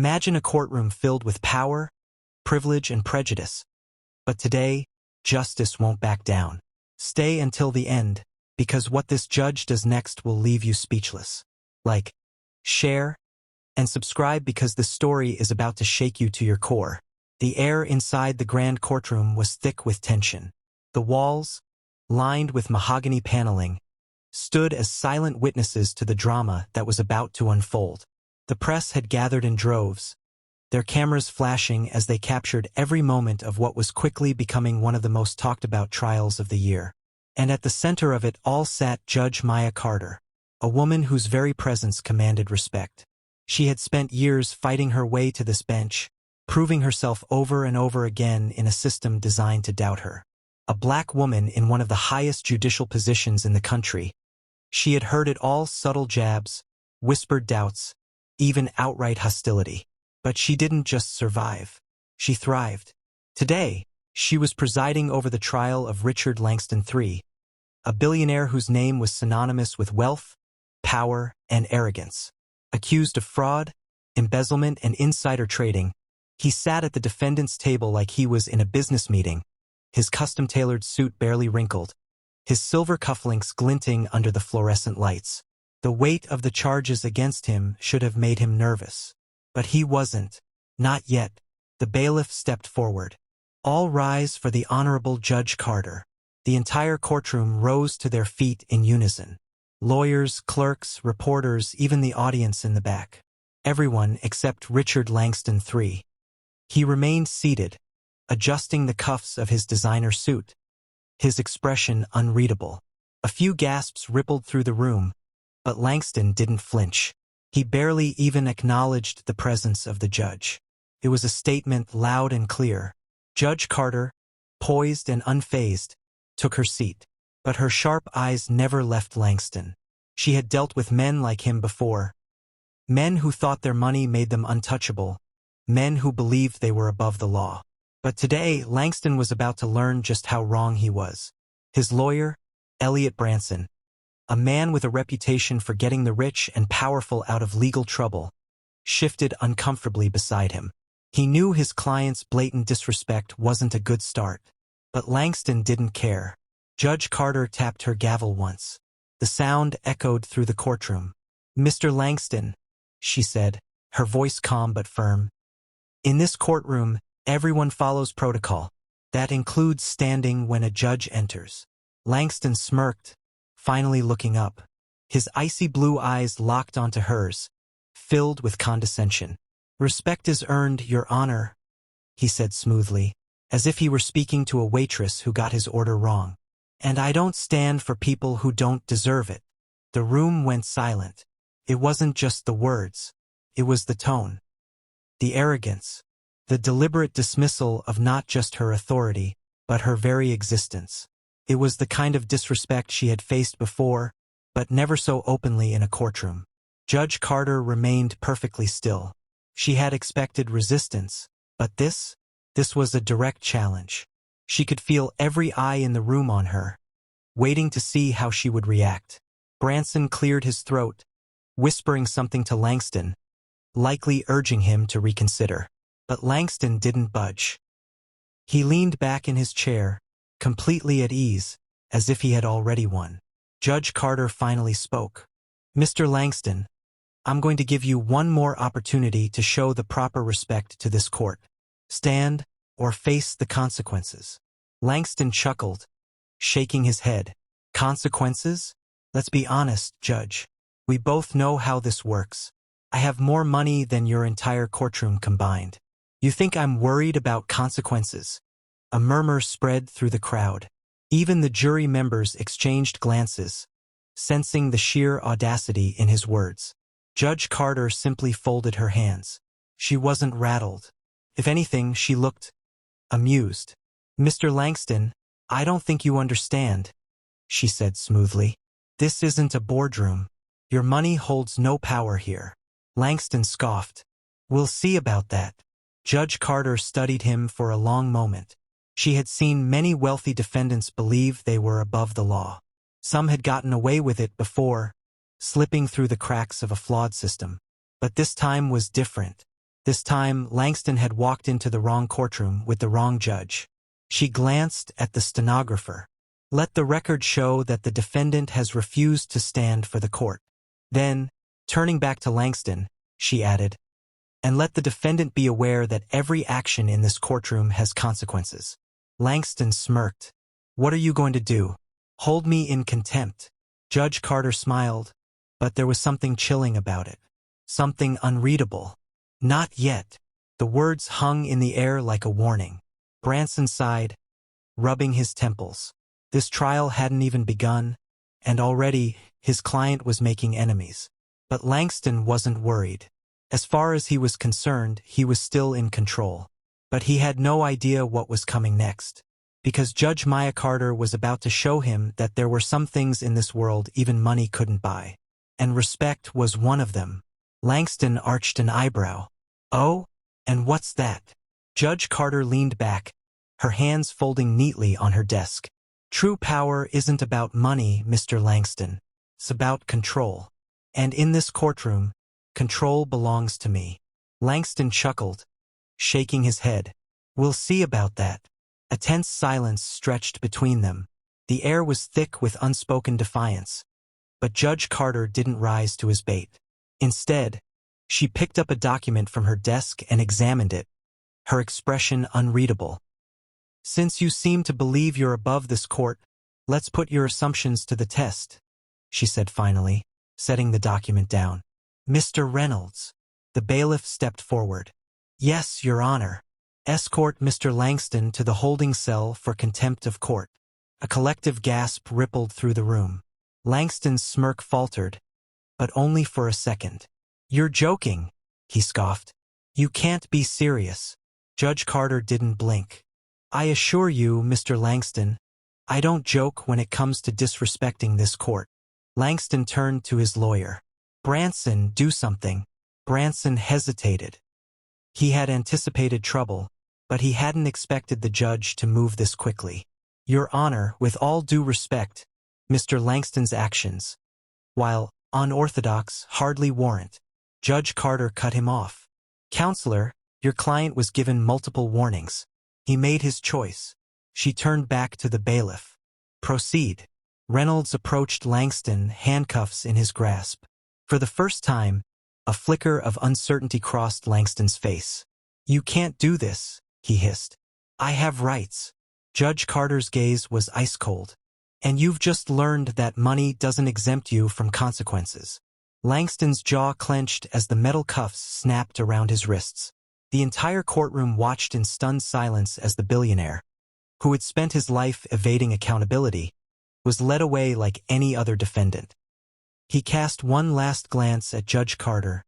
Imagine a courtroom filled with power, privilege, and prejudice. But today, justice won't back down. Stay until the end, because what this judge does next will leave you speechless. Like, share, and subscribe because this story is about to shake you to your core. The air inside the grand courtroom was thick with tension. The walls, lined with mahogany paneling, stood as silent witnesses to the drama that was about to unfold. The press had gathered in droves, their cameras flashing as they captured every moment of what was quickly becoming one of the most talked-about trials of the year. And at the center of it all sat Judge Maya Carter, a woman whose very presence commanded respect. She had spent years fighting her way to this bench, proving herself over and over again in a system designed to doubt her. A black woman in one of the highest judicial positions in the country. She had heard it all: subtle jabs, whispered doubts, even outright hostility. But she didn't just survive. She thrived. Today, she was presiding over the trial of Richard Langston III, a billionaire whose name was synonymous with wealth, power, and arrogance. Accused of fraud, embezzlement, and insider trading, he sat at the defendant's table like he was in a business meeting, his custom-tailored suit barely wrinkled, his silver cufflinks glinting under the fluorescent lights. The weight of the charges against him should have made him nervous. But he wasn't. Not yet. The bailiff stepped forward. "All rise for the Honorable Judge Carter." The entire courtroom rose to their feet in unison. Lawyers, clerks, reporters, even the audience in the back. Everyone except Richard Langston III. He remained seated, adjusting the cuffs of his designer suit, his expression unreadable. A few gasps rippled through the room, but Langston didn't flinch. He barely even acknowledged the presence of the judge. It was a statement loud and clear. Judge Carter, poised and unfazed, took her seat. But her sharp eyes never left Langston. She had dealt with men like him before. Men who thought their money made them untouchable. Men who believed they were above the law. But today, Langston was about to learn just how wrong he was. His lawyer, Elliot Branson, a man with a reputation for getting the rich and powerful out of legal trouble, shifted uncomfortably beside him. He knew his client's blatant disrespect wasn't a good start. But Langston didn't care. Judge Carter tapped her gavel once. The sound echoed through the courtroom. "Mr. Langston," she said, her voice calm but firm. "In this courtroom, everyone follows protocol. That includes standing when a judge enters." Langston smirked, finally looking up. His icy blue eyes locked onto hers, filled with condescension. "Respect is earned, Your Honor," he said smoothly, as if he were speaking to a waitress who got his order wrong. "And I don't stand for people who don't deserve it." The room went silent. It wasn't just the words. It was the tone. The arrogance. The deliberate dismissal of not just her authority, but her very existence. It was the kind of disrespect she had faced before, but never so openly in a courtroom. Judge Carter remained perfectly still. She had expected resistance, but this was a direct challenge. She could feel every eye in the room on her, waiting to see how she would react. Branson cleared his throat, whispering something to Langston, likely urging him to reconsider. But Langston didn't budge. He leaned back in his chair, completely at ease, as if he had already won. Judge Carter finally spoke. "Mr. Langston, I'm going to give you one more opportunity to show the proper respect to this court. Stand or face the consequences." Langston chuckled, shaking his head. "Consequences? Let's be honest, Judge. We both know how this works. I have more money than your entire courtroom combined. You think I'm worried about consequences?" A murmur spread through the crowd. Even the jury members exchanged glances, sensing the sheer audacity in his words. Judge Carter simply folded her hands. She wasn't rattled. If anything, she looked amused. "Mr. Langston, I don't think you understand," she said smoothly. "This isn't a boardroom. Your money holds no power here." Langston scoffed. "We'll see about that." Judge Carter studied him for a long moment. She had seen many wealthy defendants believe they were above the law. Some had gotten away with it before, slipping through the cracks of a flawed system. But this time was different. This time, Langston had walked into the wrong courtroom with the wrong judge. She glanced at the stenographer. Let the record show that the defendant has refused to stand for the court. Then, turning back to Langston, she added, and let the defendant be aware that every action in this courtroom has consequences. Langston smirked. What are you going to do? Hold me in contempt? Judge Carter smiled, but there was something chilling about it. Something unreadable. Not yet. The words hung in the air like a warning. Branson sighed, rubbing his temples. This trial hadn't even begun, and already his client was making enemies. But Langston wasn't worried. As far as he was concerned, he was still in control. But he had no idea what was coming next. Because Judge Maya Carter was about to show him that there were some things in this world even money couldn't buy. And respect was one of them. Langston arched an eyebrow. Oh? And what's that? Judge Carter leaned back, her hands folding neatly on her desk. True power isn't about money, Mr. Langston. It's about control. And in this courtroom, control belongs to me. Langston chuckled, shaking his head. We'll see about that. A tense silence stretched between them. The air was thick with unspoken defiance. But Judge Carter didn't rise to his bait. Instead, she picked up a document from her desk and examined it, her expression unreadable. Since you seem to believe you're above this court, let's put your assumptions to the test, she said finally, setting the document down. Mr. Reynolds. The bailiff stepped forward. Yes, Your Honor. Escort Mr. Langston to the holding cell for contempt of court. A collective gasp rippled through the room. Langston's smirk faltered, but only for a second. You're joking, he scoffed. You can't be serious. Judge Carter didn't blink. I assure you, Mr. Langston, I don't joke when it comes to disrespecting this court. Langston turned to his lawyer. Branson, do something. Branson hesitated. He had anticipated trouble, but he hadn't expected the judge to move this quickly. Your Honor, with all due respect, Mr. Langston's actions, while unorthodox, hardly warrant. Judge Carter cut him off. Counselor, your client was given multiple warnings. He made his choice. She turned back to the bailiff. Proceed. Reynolds approached Langston, handcuffs in his grasp. For the first time, a flicker of uncertainty crossed Langston's face. You can't do this, he hissed. I have rights. Judge Carter's gaze was ice cold. And you've just learned that money doesn't exempt you from consequences. Langston's jaw clenched as the metal cuffs snapped around his wrists. The entire courtroom watched in stunned silence as the billionaire, who had spent his life evading accountability, was led away like any other defendant. He cast one last glance at Judge Carter,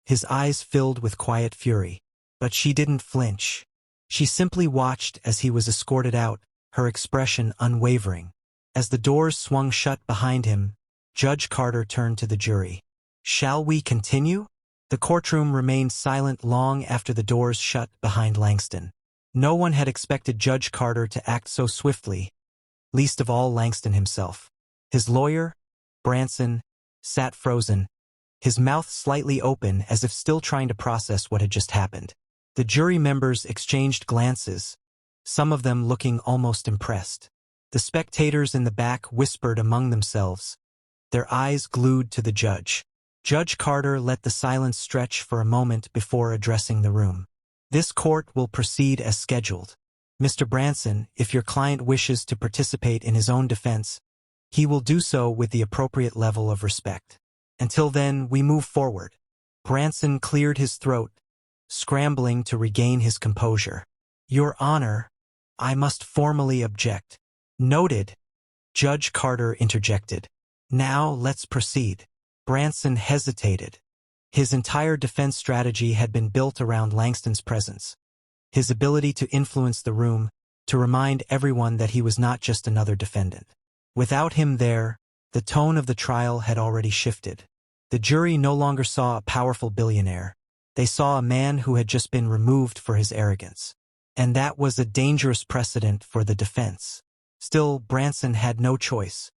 his eyes filled with quiet fury. But she didn't flinch. She simply watched as he was escorted out, her expression unwavering. As the doors swung shut behind him, Judge Carter turned to the jury. Shall we continue? The courtroom remained silent long after the doors shut behind Langston. No one had expected Judge Carter to act so swiftly, least of all Langston himself. His lawyer, Branson, sat frozen, his mouth slightly open as if still trying to process what had just happened. The jury members exchanged glances, some of them looking almost impressed. The spectators in the back whispered among themselves, their eyes glued to the judge. Judge Carter let the silence stretch for a moment before addressing the room. This court will proceed as scheduled. Mr. Branson, if your client wishes to participate in his own defense, he will do so with the appropriate level of respect. Until then, we move forward. Branson cleared his throat, scrambling to regain his composure. Your Honor, I must formally object. Noted. Judge Carter interjected. Now let's proceed. Branson hesitated. His entire defense strategy had been built around Langston's presence. His ability to influence the room, to remind everyone that he was not just another defendant. Without him there, the tone of the trial had already shifted. The jury no longer saw a powerful billionaire. They saw a man who had just been removed for his arrogance. And that was a dangerous precedent for the defense. Still, Branson had no choice.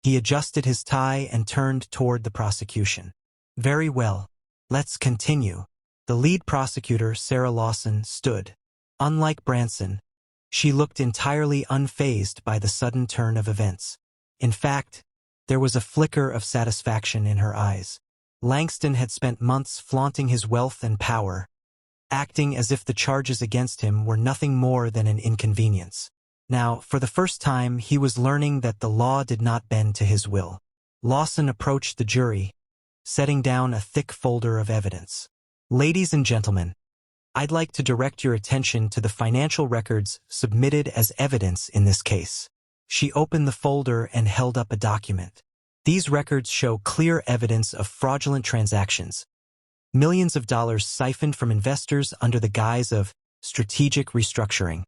He adjusted his tie and turned toward the prosecution. Very well. Let's continue. The lead prosecutor, Sarah Lawson, stood. Unlike Branson, she looked entirely unfazed by the sudden turn of events. In fact, there was a flicker of satisfaction in her eyes. Langston had spent months flaunting his wealth and power, acting as if the charges against him were nothing more than an inconvenience. Now, for the first time, he was learning that the law did not bend to his will. Lawson approached the jury, setting down a thick folder of evidence. Ladies and gentlemen, I'd like to direct your attention to the financial records submitted as evidence in this case. She opened the folder and held up a document. These records show clear evidence of fraudulent transactions. Millions of dollars siphoned from investors under the guise of strategic restructuring.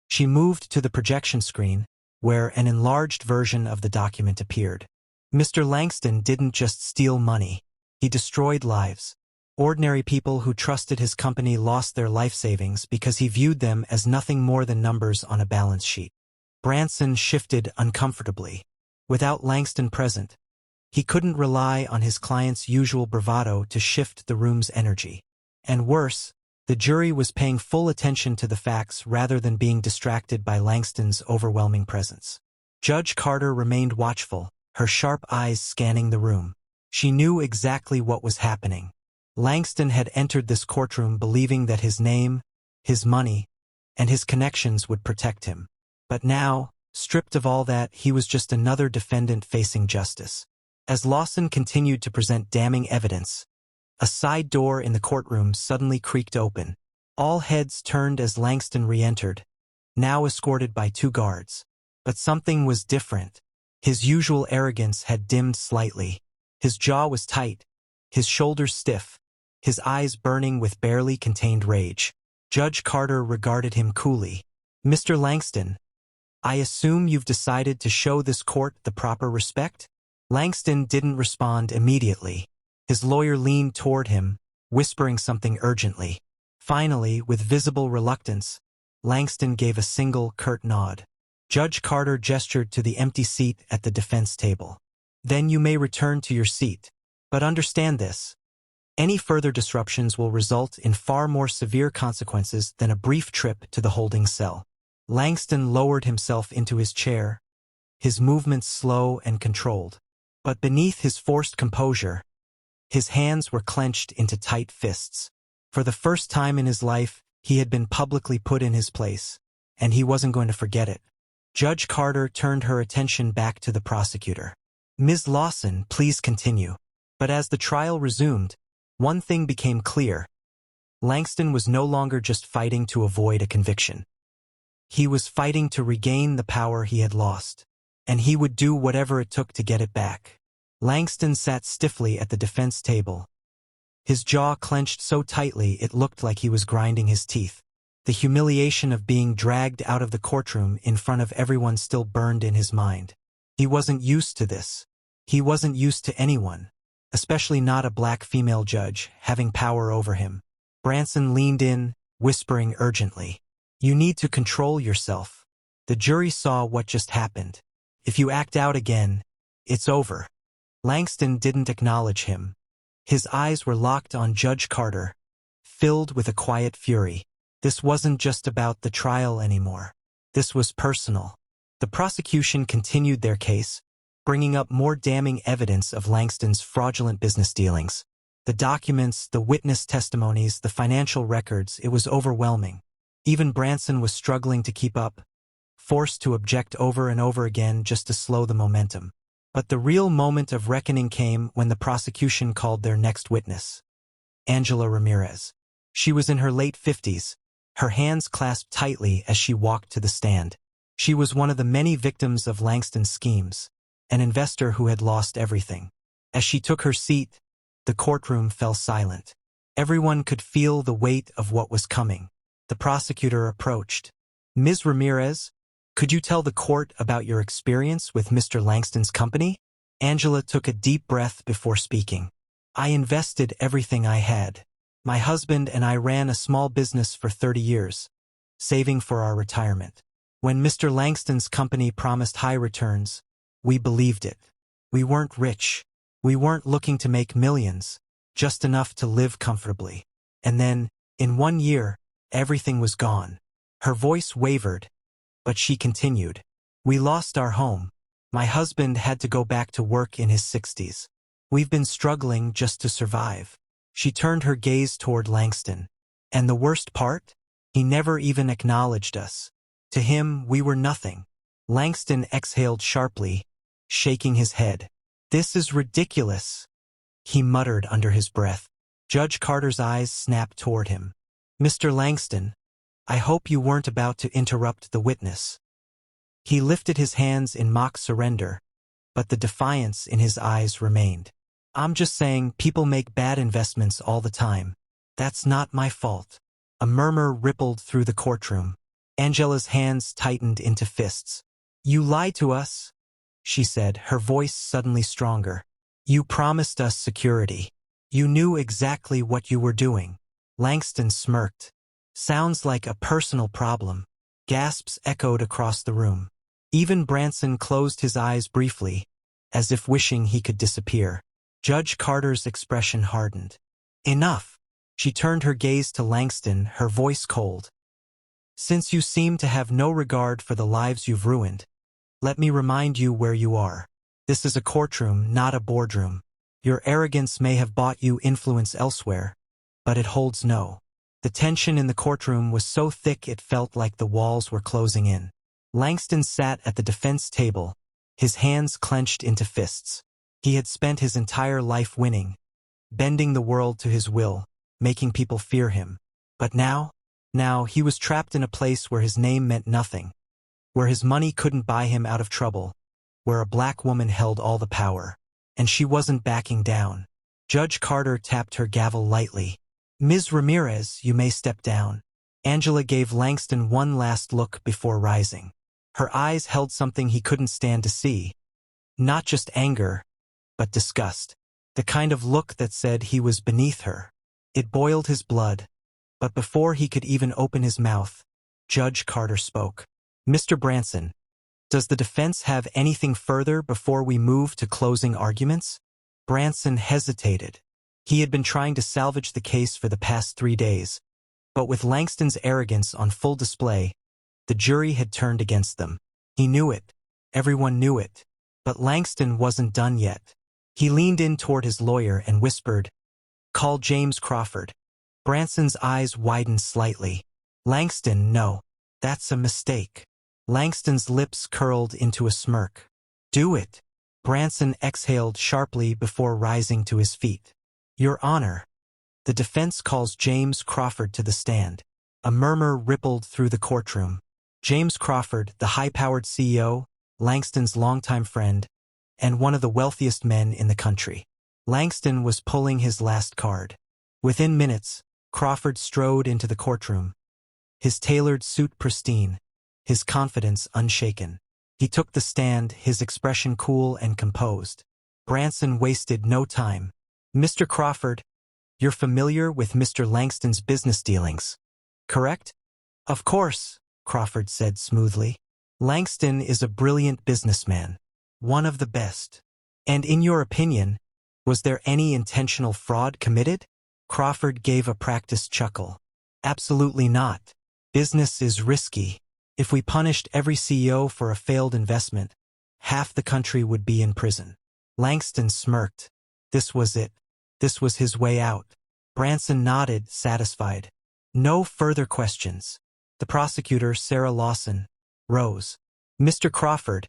She moved to the projection screen, where an enlarged version of the document appeared. Mr. Langston didn't just steal money. He destroyed lives. Ordinary people who trusted his company lost their life savings because he viewed them as nothing more than numbers on a balance sheet. Branson shifted uncomfortably. Without Langston present, he couldn't rely on his client's usual bravado to shift the room's energy. And worse, the jury was paying full attention to the facts rather than being distracted by Langston's overwhelming presence. Judge Carter remained watchful, her sharp eyes scanning the room. She knew exactly what was happening. Langston had entered this courtroom believing that his name, his money, and his connections would protect him. But now, stripped of all that, he was just another defendant facing justice. As Lawson continued to present damning evidence, a side door in the courtroom suddenly creaked open. All heads turned as Langston re-entered, now escorted by 2 guards. But something was different. His usual arrogance had dimmed slightly. His jaw was tight, his shoulders stiff, his eyes burning with barely contained rage. Judge Carter regarded him coolly. "Mr. Langston, I assume you've decided to show this court the proper respect?" Langston didn't respond immediately. His lawyer leaned toward him, whispering something urgently. Finally, with visible reluctance, Langston gave a single curt nod. Judge Carter gestured to the empty seat at the defense table. "Then you may return to your seat. But understand this. Any further disruptions will result in far more severe consequences than a brief trip to the holding cell." Langston lowered himself into his chair, his movements slow and controlled. But beneath his forced composure, his hands were clenched into tight fists. For the first time in his life, he had been publicly put in his place, and he wasn't going to forget it. Judge Carter turned her attention back to the prosecutor. "Ms. Lawson, please continue." But as the trial resumed, one thing became clear. Langston was no longer just fighting to avoid a conviction. He was fighting to regain the power he had lost, and he would do whatever it took to get it back. Langston sat stiffly at the defense table. His jaw clenched so tightly it looked like he was grinding his teeth. The humiliation of being dragged out of the courtroom in front of everyone still burned in his mind. He wasn't used to this. He wasn't used to anyone, especially not a black female judge, having power over him. Branson leaned in, whispering urgently, "You need to control yourself. The jury saw what just happened. If you act out again, it's over." Langston didn't acknowledge him. His eyes were locked on Judge Carter, filled with a quiet fury. This wasn't just about the trial anymore. This was personal. The prosecution continued their case, bringing up more damning evidence of Langston's fraudulent business dealings. The documents, the witness testimonies, the financial records, it was overwhelming. Even Branson was struggling to keep up, forced to object over and over again just to slow the momentum. But the real moment of reckoning came when the prosecution called their next witness, Angela Ramirez. She was in her late 50s, her hands clasped tightly as she walked to the stand. She was one of the many victims of Langston's schemes, an investor who had lost everything. As she took her seat, the courtroom fell silent. Everyone could feel the weight of what was coming. The prosecutor approached. "Ms. Ramirez, could you tell the court about your experience with Mr. Langston's company?" Angela took a deep breath before speaking. "I invested everything I had. My husband and I ran a small business for 30 years, saving for our retirement. When Mr. Langston's company promised high returns, we believed it. We weren't rich. We weren't looking to make millions, just enough to live comfortably. And then, in 1 year, everything was gone. Her voice wavered, but she continued. We lost our home. My husband had to go back to work in his 60s. We've been struggling just to survive. She turned her gaze toward Langston. And the worst part? He never even acknowledged us. To him, we were nothing. Langston exhaled sharply, shaking his head. This is ridiculous, he muttered under his breath. Judge Carter's eyes snapped toward him. Mr. Langston, I hope you weren't about to interrupt the witness. He lifted his hands in mock surrender, but the defiance in his eyes remained. I'm just saying people make bad investments all the time. That's not my fault. A murmur rippled through the courtroom. Angela's hands tightened into fists. You lied to us, she said, her voice suddenly stronger. You promised us security. You knew exactly what you were doing. Langston smirked. Sounds like a personal problem. Gasps echoed across the room. Even Branson closed his eyes briefly, as if wishing he could disappear. Judge Carter's expression hardened. Enough. She turned her gaze to Langston, her voice cold. Since you seem to have no regard for the lives you've ruined, let me remind you where you are. This is a courtroom, not a boardroom. Your arrogance may have bought you influence elsewhere, but it holds no. The tension in the courtroom was so thick it felt like the walls were closing in. Langston sat at the defense table, his hands clenched into fists. He had spent his entire life winning, bending the world to his will, making people fear him. But now he was trapped in a place where his name meant nothing, where his money couldn't buy him out of trouble, where a black woman held all the power. And she wasn't backing down. Judge Carter tapped her gavel lightly. Ms. Ramirez, you may step down. Angela gave Langston one last look before rising. Her eyes held something he couldn't stand to see. Not just anger, but disgust. The kind of look that said he was beneath her. It boiled his blood. But before he could even open his mouth, Judge Carter spoke. Mr. Branson, does the defense have anything further before we move to closing arguments? Branson hesitated. He had been trying to salvage the case for the past 3 days, but with Langston's arrogance on full display, the jury had turned against them. He knew it. Everyone knew it. But Langston wasn't done yet. He leaned in toward his lawyer and whispered, Call James Crawford. Branson's eyes widened slightly. Langston, no. That's a mistake. Langston's lips curled into a smirk. Do it. Branson exhaled sharply before rising to his feet. Your Honor. The defense calls James Crawford to the stand. A murmur rippled through the courtroom. James Crawford, the high-powered CEO, Langston's longtime friend, and one of the wealthiest men in the country. Langston was pulling his last card. Within minutes, Crawford strode into the courtroom, his tailored suit pristine, his confidence unshaken. He took the stand, his expression cool and composed. Branson wasted no time. Mr. Crawford, you're familiar with Mr. Langston's business dealings, correct? Of course, Crawford said smoothly. Langston is a brilliant businessman, one of the best. And in your opinion, was there any intentional fraud committed? Crawford gave a practiced chuckle. Absolutely not. Business is risky. If we punished every CEO for a failed investment, half the country would be in prison. Langston smirked. This was it. This was his way out. Branson nodded, satisfied. No further questions. The prosecutor, Sarah Lawson, rose. Mr. Crawford,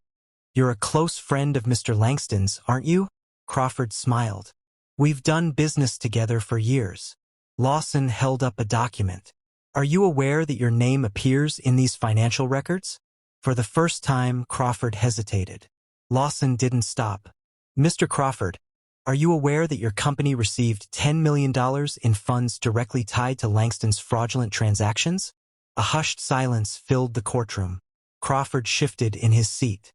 you're a close friend of Mr. Langston's, aren't you? Crawford smiled. We've done business together for years. Lawson held up a document. Are you aware that your name appears in these financial records? For the first time, Crawford hesitated. Lawson didn't stop. Mr. Crawford, are you aware that your company received $10 million in funds directly tied to Langston's fraudulent transactions? A hushed silence filled the courtroom. Crawford shifted in his seat.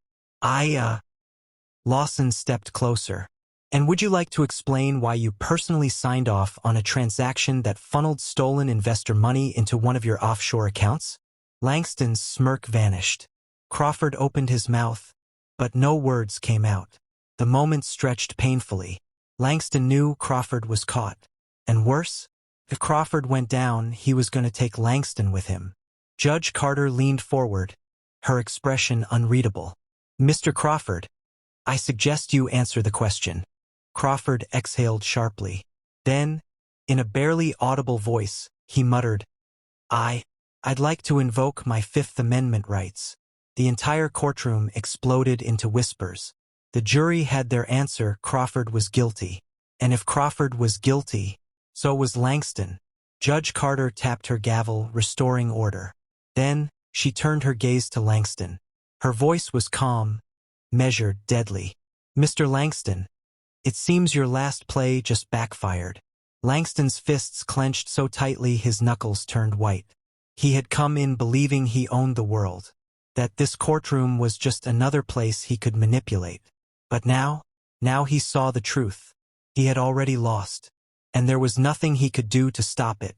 Lawson stepped closer. And would you like to explain why you personally signed off on a transaction that funneled stolen investor money into one of your offshore accounts? Langston's smirk vanished. Crawford opened his mouth, but no words came out. The moment stretched painfully. Langston knew Crawford was caught. And worse, If Crawford went down, he was going to take Langston with him. Judge Carter leaned forward, her expression unreadable. Mr. Crawford, I suggest you answer the question. Crawford exhaled sharply. Then, in a barely audible voice, he muttered, I'd like to invoke my Fifth Amendment rights. The entire courtroom exploded into whispers. The jury had their answer: Crawford was guilty. And if Crawford was guilty, so was Langston. Judge Carter tapped her gavel, restoring order. Then, she turned her gaze to Langston. Her voice was calm, measured, deadly. Mr. Langston, it seems your last play just backfired. Langston's fists clenched so tightly his knuckles turned white. He had come in believing he owned the world, that this courtroom was just another place he could manipulate. But now he saw the truth. He had already lost, and there was nothing he could do to stop it.